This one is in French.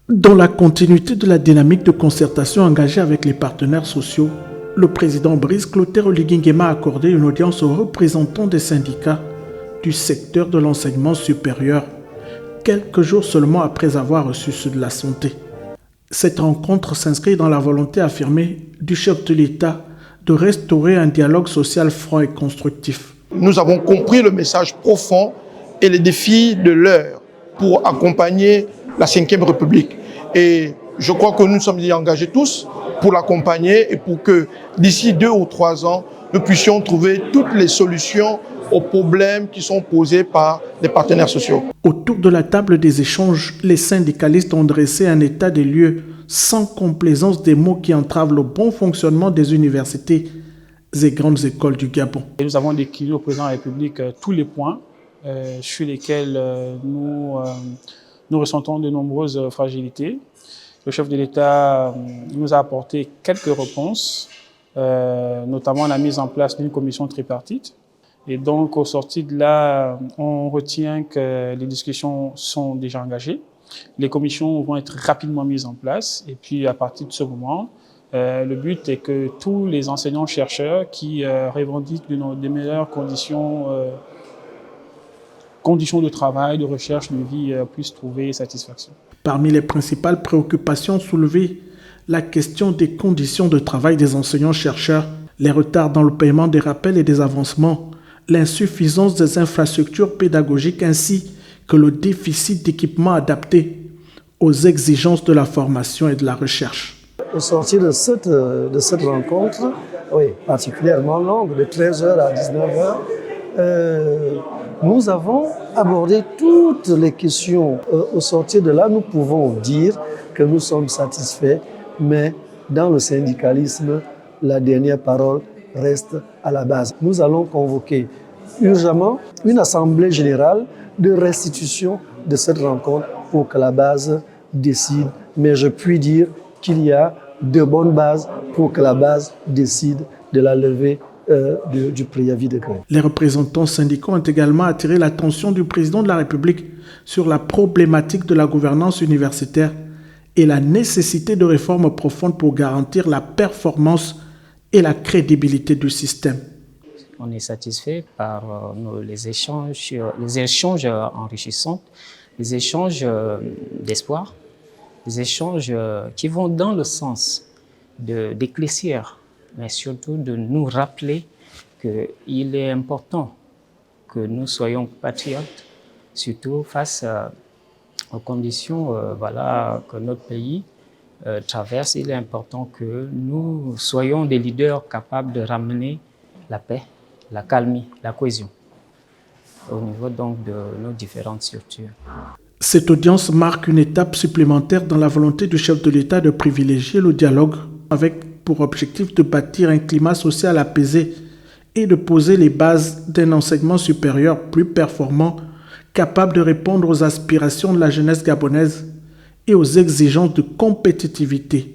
Dans la continuité de la dynamique de concertation engagée avec les partenaires sociaux, le président Brice Clotaire Oligui Nguema a accordé une audience aux représentants des syndicats du secteur de l'enseignement supérieur, quelques jours seulement après avoir reçu ceux de la santé. Cette rencontre s'inscrit dans la volonté affirmée du chef de l'État de restaurer un dialogue social franc et constructif. Nous avons compris le message profond et les défis de l'heure pour accompagner la 5e République. Et je crois que nous sommes engagés tous pour l'accompagner et pour que d'ici 2 ou 3 ans, nous puissions trouver toutes les solutions aux problèmes qui sont posés par les partenaires sociaux. Autour de la table des échanges, les syndicalistes ont dressé un état des lieux sans complaisance des mots qui entravent le bon fonctionnement des universités et grandes écoles du Gabon. Et nous avons décliné au président de la République tous les points sur lesquels nous ressentons de nombreuses fragilités. Le chef de l'État nous a apporté quelques réponses, notamment la mise en place d'une commission tripartite. Et donc, au sorti de là, on retient que les discussions sont déjà engagées. Les commissions vont être rapidement mises en place. Et puis, à partir de ce moment, le but est que tous les enseignants-chercheurs qui revendiquent des meilleures conditions de travail, de recherche, de vie, puissent trouver satisfaction. Parmi les principales préoccupations soulevées, la question des conditions de travail des enseignants-chercheurs, les retards dans le paiement des rappels et des avancements, l'insuffisance des infrastructures pédagogiques ainsi que le déficit d'équipements adaptés aux exigences de la formation et de la recherche. Au sortir de cette rencontre, particulièrement longue, de 13h à 19h, nous avons abordé toutes les questions. Au sortir de là, nous pouvons dire que nous sommes satisfaits, mais dans le syndicalisme, la dernière parole reste à la base. Nous allons convoquer urgemment une assemblée générale de restitution de cette rencontre pour que la base décide. Mais je puis dire qu'il y a de bonnes bases pour que la base décide de la levée du préavis de grève. Les représentants syndicaux ont également attiré l'attention du président de la République sur la problématique de la gouvernance universitaire et la nécessité de réformes profondes pour garantir la performance et la crédibilité du système. On est satisfait par les échanges enrichissants, les échanges d'espoir, les échanges qui vont dans le sens d'éclaircir, mais surtout de nous rappeler qu'il est important que nous soyons patriotes, surtout face aux conditions que notre pays traverse. Il est important que nous soyons des leaders capables de ramener la paix, la calmie, la cohésion au niveau donc de nos différentes structures. Cette audience marque une étape supplémentaire dans la volonté du chef de l'État de privilégier le dialogue avec pour objectif de bâtir un climat social apaisé et de poser les bases d'un enseignement supérieur plus performant, capable de répondre aux aspirations de la jeunesse gabonaise et aux exigences de compétitivité